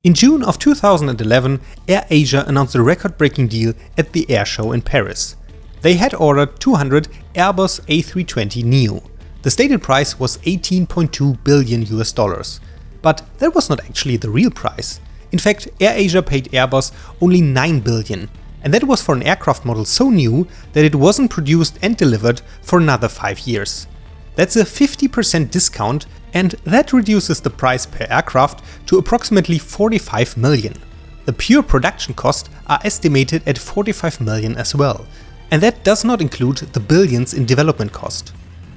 In June of 2011, AirAsia announced a record-breaking deal at the air show in Paris. They had ordered 200 Airbus A320neo. The stated price was $18.2 billion. But that was not actually the real price. In fact, AirAsia paid Airbus only $9 billion, and that was for an aircraft model so new that it wasn't produced and delivered for another 5 years. That's a 50% discount, and that reduces the price per aircraft to approximately $45 million. The pure production costs are estimated at $45 million as well, and that does not include the billions in development cost.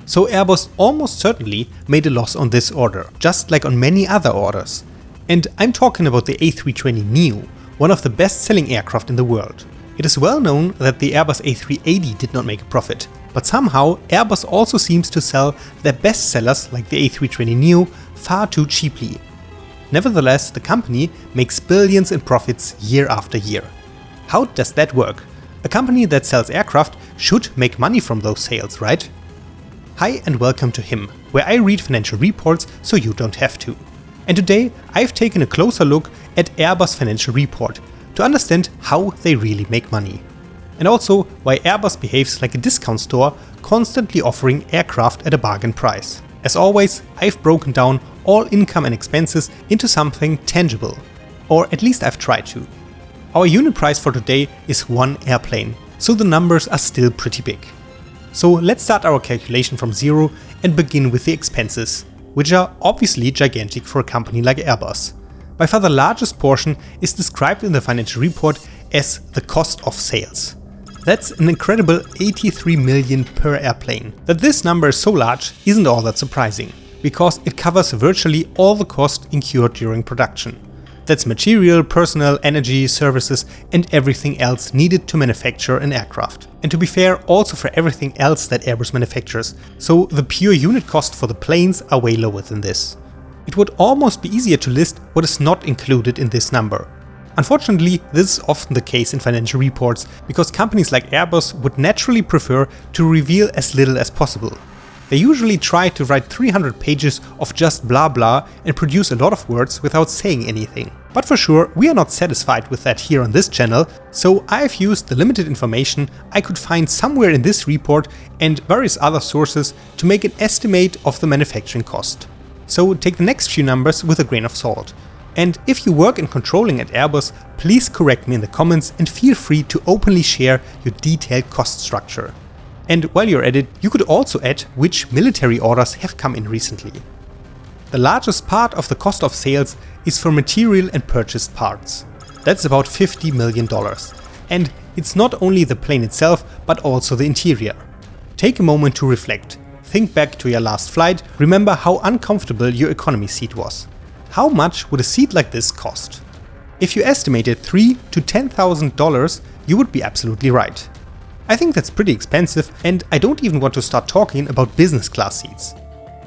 So Airbus almost certainly made a loss on this order, just like on many other orders. And I'm talking about the A320neo, one of the best-selling aircraft in the world. It is well known that the Airbus A380 did not make a profit, but somehow Airbus also seems to sell their best sellers like the A320neo far too cheaply. Nevertheless, the company makes billions in profits year after year. How does that work? A company that sells aircraft should make money from those sales, right? Hi and welcome to Him, where I read financial reports so you don't have to. And today I've taken a closer look at Airbus financial report to understand how they really make money. And also why Airbus behaves like a discount store, constantly offering aircraft at a bargain price. As always, I've broken down all income and expenses into something tangible. Or at least I've tried to. Our unit price for today is one airplane, so the numbers are still pretty big. So let's start our calculation from zero and begin with the expenses, which are obviously gigantic for a company like Airbus. By far the largest portion is described in the financial report as the cost of sales. That's an incredible $83 million per airplane. That this number is so large isn't all that surprising, because it covers virtually all the costs incurred during production. That's material, personnel, energy, services, and everything else needed to manufacture an aircraft. And to be fair, also for everything else that Airbus manufactures, so the pure unit cost for the planes are way lower than this. It would almost be easier to list what is not included in this number. Unfortunately, this is often the case in financial reports, because companies like Airbus would naturally prefer to reveal as little as possible. They usually try to write 300 pages of just blah blah and produce a lot of words without saying anything. But for sure, we are not satisfied with that here on this channel, so I've used the limited information I could find somewhere in this report and various other sources to make an estimate of the manufacturing cost. So take the next few numbers with a grain of salt. And if you work in controlling at Airbus, please correct me in the comments and feel free to openly share your detailed cost structure. And while you're at it, you could also add which military orders have come in recently. The largest part of the cost of sales is for material and purchased parts. That's about $50 million. And it's not only the plane itself, but also the interior. Take a moment to reflect. Think back to your last flight, remember how uncomfortable your economy seat was. How much would a seat like this cost? If you estimated $3,000 to $10,000, you would be absolutely right. I think that's pretty expensive, and I don't even want to start talking about business class seats.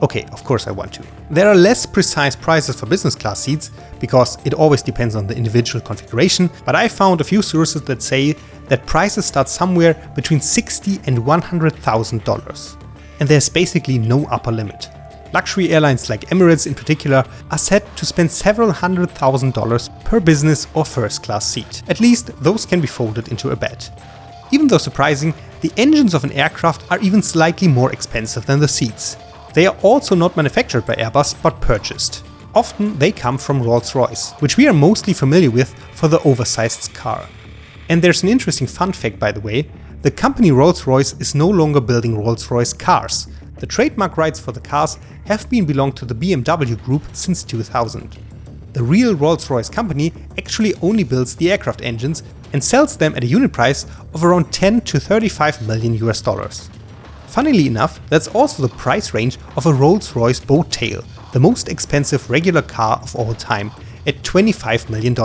Okay, of course I want to. There are less precise prices for business class seats, because it always depends on the individual configuration, but I found a few sources that say that prices start somewhere between $60,000 and $100,000. And there's basically no upper limit. Luxury airlines like Emirates in particular are set to spend several $100,000 per business or first class seat. At least those can be folded into a bed. Even though surprising, the engines of an aircraft are even slightly more expensive than the seats. They are also not manufactured by Airbus but purchased. Often they come from Rolls-Royce, which we are mostly familiar with for the oversized car. And there's an interesting fun fact, by the way. The company Rolls-Royce is no longer building Rolls-Royce cars. The trademark rights for the cars have been belonged to the BMW group since 2000. The real Rolls-Royce company actually only builds the aircraft engines and sells them at a unit price of around $10 to $35 million. Funnily enough, that's also the price range of a Rolls-Royce boat tail, the most expensive regular car of all time, at $25 million.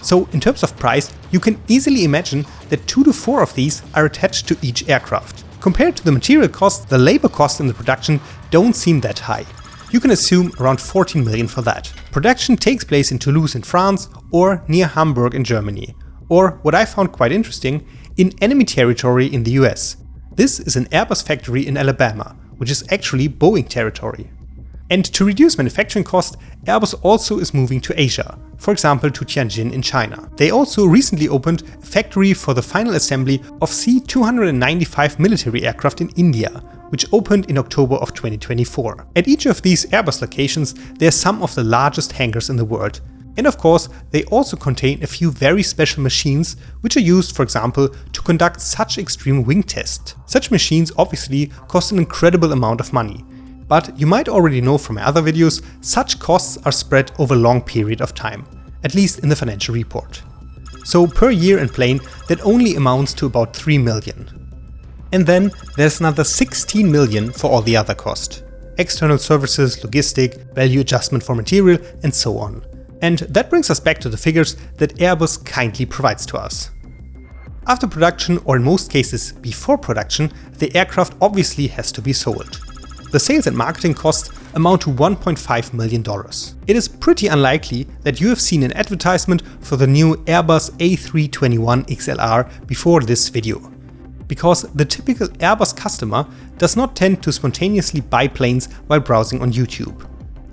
So in terms of price, you can easily imagine that 2 to 4 of these are attached to each aircraft. Compared to the material costs, the labor costs in the production don't seem that high. You can assume around $14 million for that. Production takes place in Toulouse in France or near Hamburg in Germany. Or, what I found quite interesting, in enemy territory in the US. This is an Airbus factory in Alabama, which is actually Boeing territory. And to reduce manufacturing costs, Airbus also is moving to Asia. for example to Tianjin in China. They also recently opened a factory for the final assembly of C-295 military aircraft in India, which opened in October of 2024. At each of these Airbus locations, there are some of the largest hangars in the world. And of course, they also contain a few very special machines, which are used, for example, to conduct such extreme wing tests. Such machines obviously cost an incredible amount of money. But you might already know from my other videos, such costs are spread over a long period of time, at least in the financial report. So per year and plane, that only amounts to about 3 million. And then there's another 16 million for all the other costs. External services, logistic, value adjustment for material, and so on. And that brings us back to the figures that Airbus kindly provides to us. After production, or in most cases before production, the aircraft obviously has to be sold. The sales and marketing costs amount to $1.5 million. It is pretty unlikely that you have seen an advertisement for the new Airbus A321XLR before this video, because the typical Airbus customer does not tend to spontaneously buy planes while browsing on YouTube.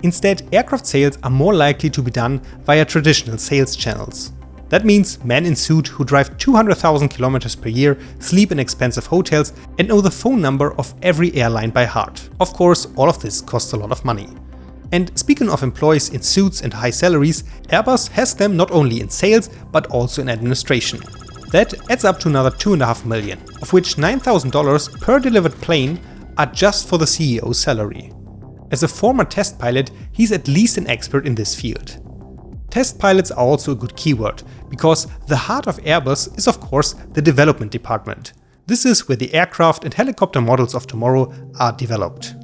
Instead, aircraft sales are more likely to be done via traditional sales channels. That means men in suit who drive 200,000 kilometers per year, sleep in expensive hotels, and know the phone number of every airline by heart. Of course, all of this costs a lot of money. And speaking of employees in suits and high salaries, Airbus has them not only in sales, but also in administration. That adds up to another $2.5 million, of which $9,000 per delivered plane are just for the CEO's salary. As a former test pilot, he's at least an expert in this field. Test pilots are also a good keyword, because the heart of Airbus is of course the development department. This is where the aircraft and helicopter models of tomorrow are developed.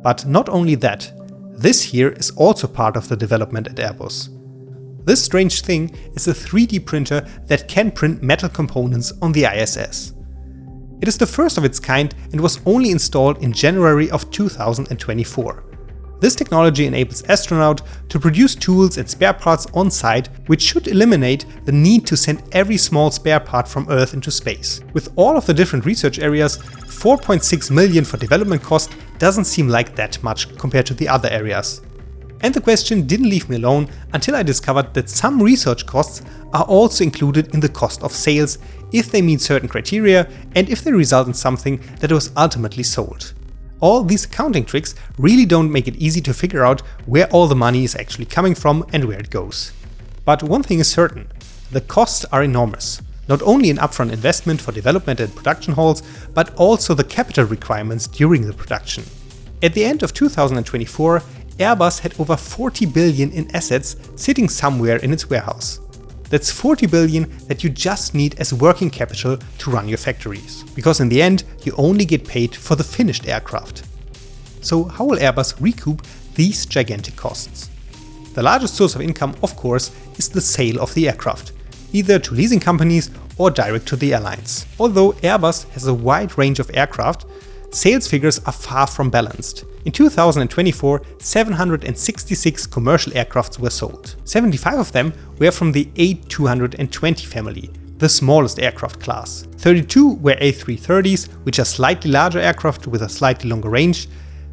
But not only that, this here is also part of the development at Airbus. This strange thing is a 3D printer that can print metal components on the ISS. It is the first of its kind and was only installed in January of 2024. This technology enables astronauts to produce tools and spare parts on site, which should eliminate the need to send every small spare part from Earth into space. With all of the different research areas, 4.6 million for development cost doesn't seem like that much compared to the other areas. And the question didn't leave me alone until I discovered that some research costs are also included in the cost of sales if they meet certain criteria and if they result in something that was ultimately sold. All these accounting tricks really don't make it easy to figure out where all the money is actually coming from and where it goes. But one thing is certain, the costs are enormous. Not only an upfront investment for development and production halls, but also the capital requirements during the production. At the end of 2024, Airbus had over 40 billion in assets sitting somewhere in its warehouse. That's 40 billion that you just need as working capital to run your factories, because in the end you only get paid for the finished aircraft. So how will Airbus recoup these gigantic costs? The largest source of income, of course, is the sale of the aircraft, either to leasing companies or direct to the airlines. Although Airbus has a wide range of aircraft, sales figures are far from balanced. In 2024, 766 commercial aircrafts were sold. 75 of them were from the A220 family, the smallest aircraft class. 32 were A330s, which are slightly larger aircraft with a slightly longer range.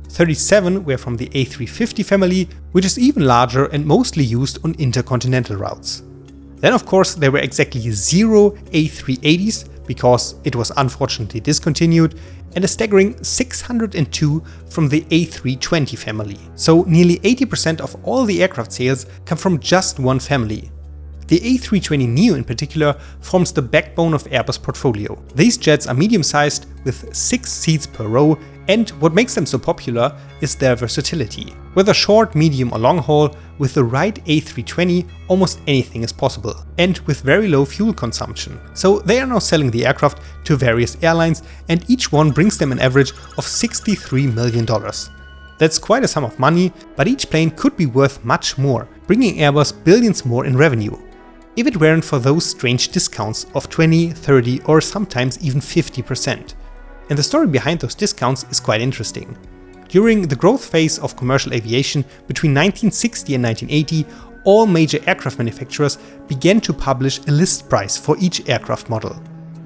37 were from the A350 family, which is even larger and mostly used on intercontinental routes. Then of course there were exactly 0 A380s, because it was unfortunately discontinued, and a staggering 602 from the A320 family. So nearly 80% of all the aircraft sales come from just one family. The A320neo in particular forms the backbone of Airbus' portfolio. These jets are medium-sized with 6 seats per row, and what makes them so popular is their versatility. Whether short, medium or long haul, with the right A320 almost anything is possible, and with very low fuel consumption. So they are now selling the aircraft to various airlines, and each one brings them an average of $63 million. That's quite a sum of money, but each plane could be worth much more, bringing Airbus billions more in revenue, if it weren't for those strange discounts of 20, 30 or sometimes even 50%. And the story behind those discounts is quite interesting. During the growth phase of commercial aviation between 1960 and 1980, all major aircraft manufacturers began to publish a list price for each aircraft model.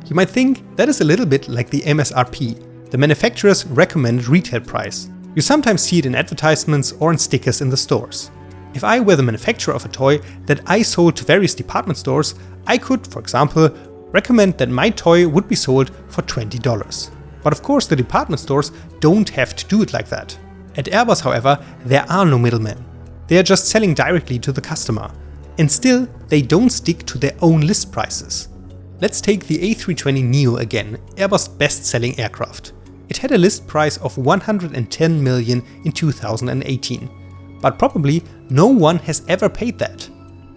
You might think that is a little bit like the MSRP, the manufacturer's recommended retail price. You sometimes see it in advertisements or in stickers in the stores. If I were the manufacturer of a toy that I sold to various department stores, I could, for example, recommend that my toy would be sold for $20. But of course the department stores don't have to do it like that. At Airbus, however, there are no middlemen. They are just selling directly to the customer. And still, they don't stick to their own list prices. Let's take the A320neo again, Airbus' best-selling aircraft. It had a list price of $110 million in 2018. But probably no one has ever paid that.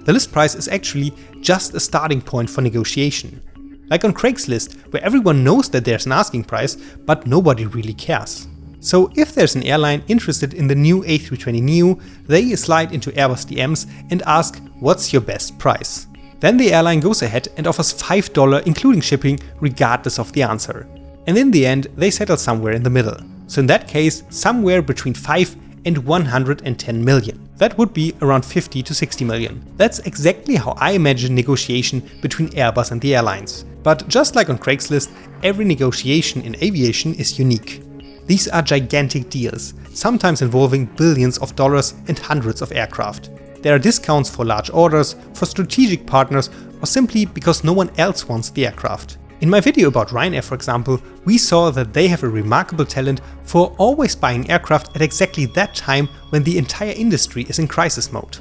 The list price is actually just a starting point for negotiation. Like on Craigslist, where everyone knows that there's an asking price, but nobody really cares. So if there's an airline interested in the new A320neo, they slide into Airbus DMs and ask, what's your best price? Then the airline goes ahead and offers $5 including shipping regardless of the answer. And in the end, they settle somewhere in the middle. So in that case, somewhere between 5 and 110 million. That would be around 50 to 60 million. That's exactly how I imagine negotiation between Airbus and the airlines. But just like on Craigslist, every negotiation in aviation is unique. These are gigantic deals, sometimes involving billions of dollars and hundreds of aircraft. There are discounts for large orders, for strategic partners, or simply because no one else wants the aircraft. In my video about Ryanair, for example, we saw that they have a remarkable talent for always buying aircraft at exactly that time when the entire industry is in crisis mode.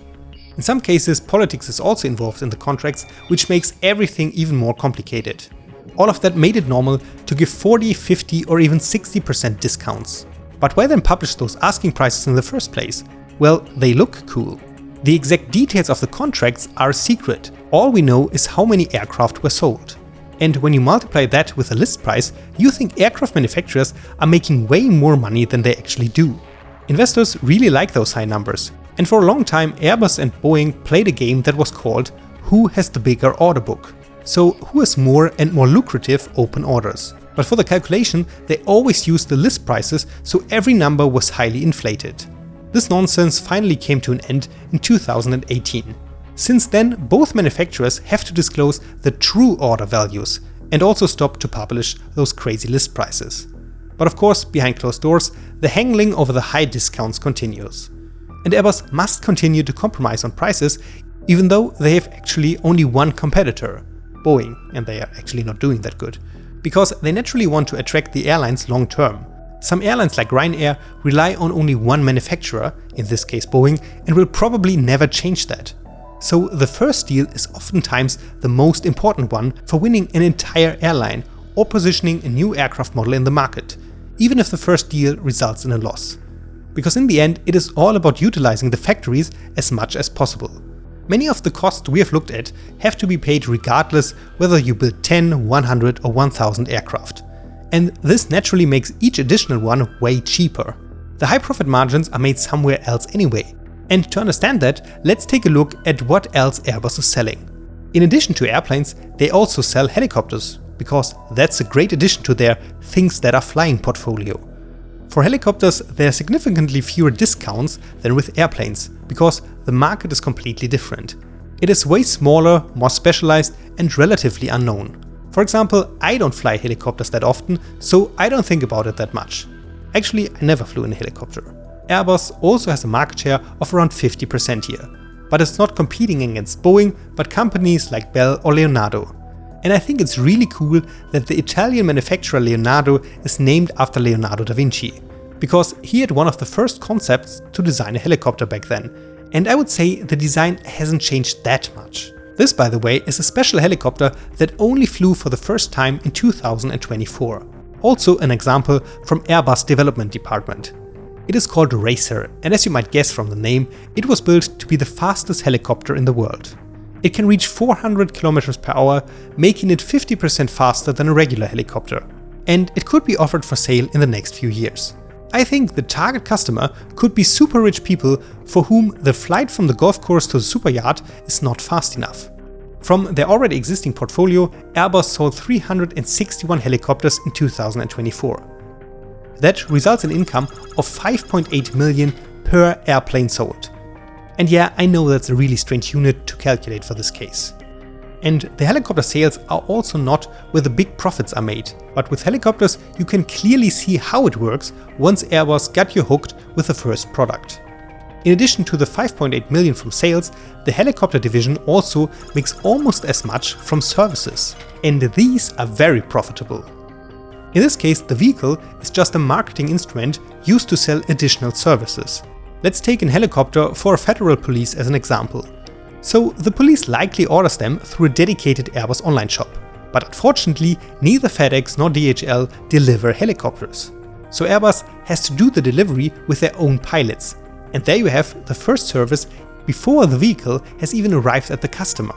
In some cases, politics is also involved in the contracts, which makes everything even more complicated. All of that made it normal to give 40, 50 or even 60% discounts. But why then publish those asking prices in the first place? Well, they look cool. The exact details of the contracts are a secret. All we know is how many aircraft were sold. And when you multiply that with a list price, you think aircraft manufacturers are making way more money than they actually do. Investors really like those high numbers. And for a long time, Airbus and Boeing played a game that was called Who has the bigger order book? So who has more and more lucrative open orders? But for the calculation, they always used the list prices, so every number was highly inflated. This nonsense finally came to an end in 2018. Since then, both manufacturers have to disclose the true order values and also stop to publish those crazy list prices. But of course, behind closed doors, the haggling over the high discounts continues. And Airbus must continue to compromise on prices, even though they have actually only one competitor, Boeing, and they are actually not doing that good, because they naturally want to attract the airlines long term. Some airlines like Ryanair rely on only one manufacturer, in this case Boeing, and will probably never change that. So the first deal is oftentimes the most important one for winning an entire airline or positioning a new aircraft model in the market, even if the first deal results in a loss. Because in the end, it is all about utilizing the factories as much as possible. Many of the costs we have looked at have to be paid regardless whether you build 10, 100 or 1000 aircraft. And this naturally makes each additional one way cheaper. The high profit margins are made somewhere else anyway. And to understand that, let's take a look at what else Airbus is selling. In addition to airplanes, they also sell helicopters, because that's a great addition to their things that are flying portfolio. For helicopters, there are significantly fewer discounts than with airplanes, because the market is completely different. It is way smaller, more specialized and relatively unknown. For example, I don't fly helicopters that often, so I don't think about it that much. Actually, I never flew in a helicopter. Airbus also has a market share of around 50% here, but it's not competing against Boeing, but companies like Bell or Leonardo. And I think it's really cool that the Italian manufacturer Leonardo is named after Leonardo da Vinci, because he had one of the first concepts to design a helicopter back then, and I would say the design hasn't changed that much. This, by the way, is a special helicopter that only flew for the first time in 2024. Also an example from Airbus development department. It is called Racer, and as you might guess from the name, it was built to be the fastest helicopter in the world. It can reach 400 km per hour, making it 50% faster than a regular helicopter. And it could be offered for sale in the next few years. I think the target customer could be super rich people for whom the flight from the golf course to the super yacht is not fast enough. From their already existing portfolio, Airbus sold 361 helicopters in 2024. That results in income of 5.8 million per airplane sold. And yeah, I know that's a really strange unit to calculate for this case. And the helicopter sales are also not where the big profits are made, but with helicopters you can clearly see how it works once Airbus got you hooked with the first product. In addition to the 5.8 million from sales, the helicopter division also makes almost as much from services, and these are very profitable. In this case, the vehicle is just a marketing instrument used to sell additional services. Let's take a helicopter for a federal police as an example. So the police likely orders them through a dedicated Airbus online shop, but unfortunately neither FedEx nor DHL deliver helicopters. So Airbus has to do the delivery with their own pilots. And there you have the first service before the vehicle has even arrived at the customer.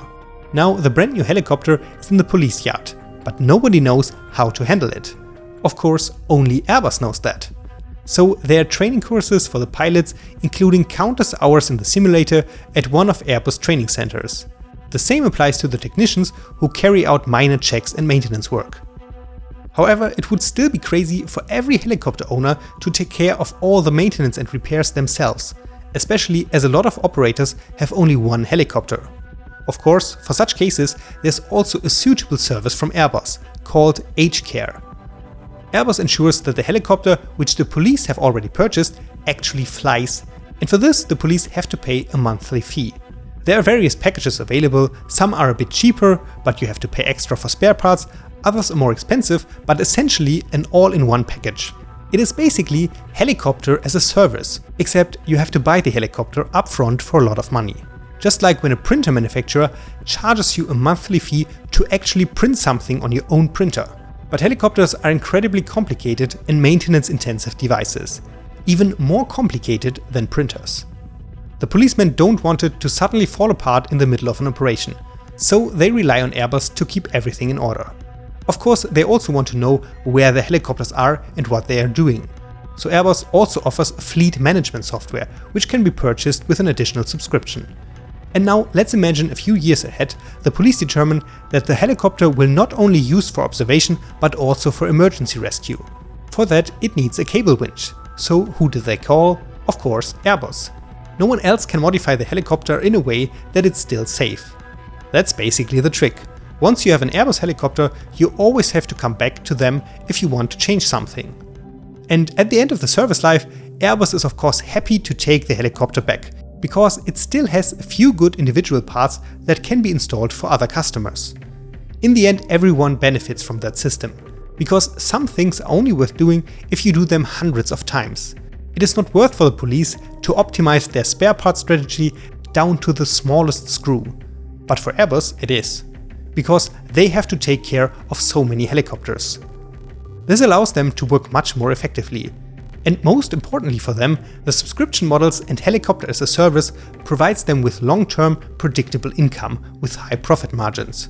Now the brand new helicopter is in the police yard, but nobody knows how to handle it. Of course, only Airbus knows that. So there are training courses for the pilots, including countless hours in the simulator at one of Airbus training centers. The same applies to the technicians who carry out minor checks and maintenance work. However, it would still be crazy for every helicopter owner to take care of all the maintenance and repairs themselves, especially as a lot of operators have only one helicopter. Of course, for such cases, there's also a suitable service from Airbus, called H-Care. Airbus ensures that the helicopter, which the police have already purchased, actually flies, and for this the police have to pay a monthly fee. There are various packages available, some are a bit cheaper, but you have to pay extra for spare parts, others are more expensive, but essentially an all-in-one package. It is basically helicopter as a service, except you have to buy the helicopter upfront for a lot of money. Just like when a printer manufacturer charges you a monthly fee to actually print something on your own printer. But helicopters are incredibly complicated and maintenance-intensive devices, even more complicated than printers. The policemen don't want it to suddenly fall apart in the middle of an operation, so they rely on Airbus to keep everything in order. Of course, they also want to know where the helicopters are and what they are doing. So Airbus also offers fleet management software, which can be purchased with an additional subscription. And now let's imagine a few years ahead, the police determine that the helicopter will not only use for observation, but also for emergency rescue. For that, it needs a cable winch. So who do they call? Of course, Airbus. No one else can modify the helicopter in a way that it's still safe. That's basically the trick. Once you have an Airbus helicopter, you always have to come back to them if you want to change something. And at the end of the service life, Airbus is of course happy to take the helicopter back, because it still has a few good individual parts that can be installed for other customers. In the end, everyone benefits from that system, because some things are only worth doing if you do them hundreds of times. It is not worth for the police to optimize their spare part strategy down to the smallest screw. But for Airbus it is, because they have to take care of so many helicopters. This allows them to work much more effectively. And most importantly for them, the subscription models and helicopter as a service provides them with long-term predictable income with high profit margins.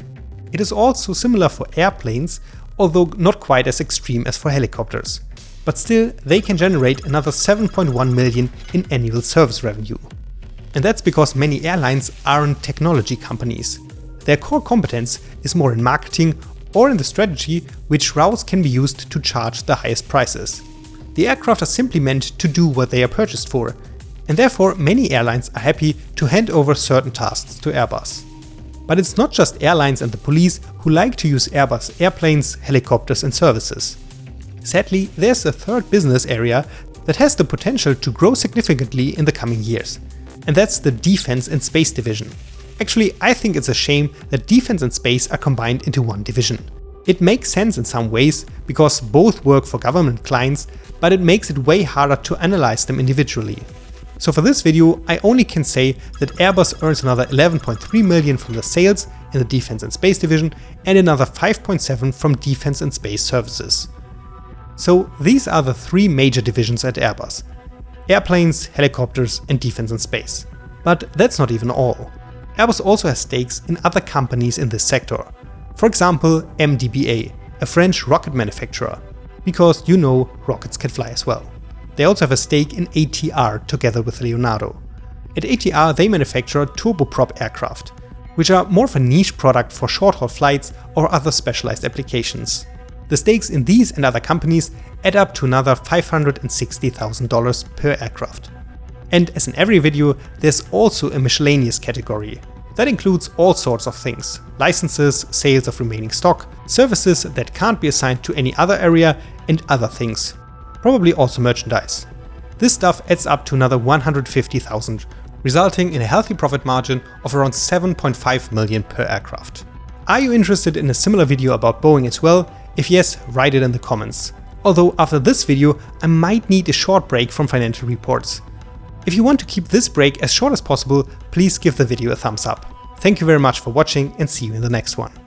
It is also similar for airplanes, although not quite as extreme as for helicopters. But still, they can generate another 7.1 million in annual service revenue. And that's because many airlines aren't technology companies. Their core competence is more in marketing or in the strategy which routes can be used to charge the highest prices. The aircraft are simply meant to do what they are purchased for, and therefore many airlines are happy to hand over certain tasks to Airbus. But it's not just airlines and the police who like to use Airbus airplanes, helicopters and services. Sadly, there's a third business area that has the potential to grow significantly in the coming years, and that's the defense and space division. Actually, I think it's a shame that defense and space are combined into one division. It makes sense in some ways, because both work for government clients, but it makes it way harder to analyze them individually. So for this video, I only can say that Airbus earns another 11.3 million from the sales in the defense and space division and another 5.7 from defense and space services. So these are the three major divisions at Airbus: airplanes, helicopters and defense and space. But that's not even all. Airbus also has stakes in other companies in this sector. For example, MDBA, a French rocket manufacturer, because you know rockets can fly as well. They also have a stake in ATR together with Leonardo. At ATR they manufacture turboprop aircraft, which are more of a niche product for short-haul flights or other specialized applications. The stakes in these and other companies add up to another $560,000 per aircraft. And as in every video, there's also a miscellaneous category. That includes all sorts of things: licenses, sales of remaining stock, services that can't be assigned to any other area, and other things. Probably also merchandise. This stuff adds up to another 150,000, resulting in a healthy profit margin of around 7.5 million per aircraft. Are you interested in a similar video about Boeing as well? If yes, write it in the comments. Although after this video, I might need a short break from financial reports. If you want to keep this break as short as possible, please give the video a thumbs up. Thank you very much for watching and see you in the next one.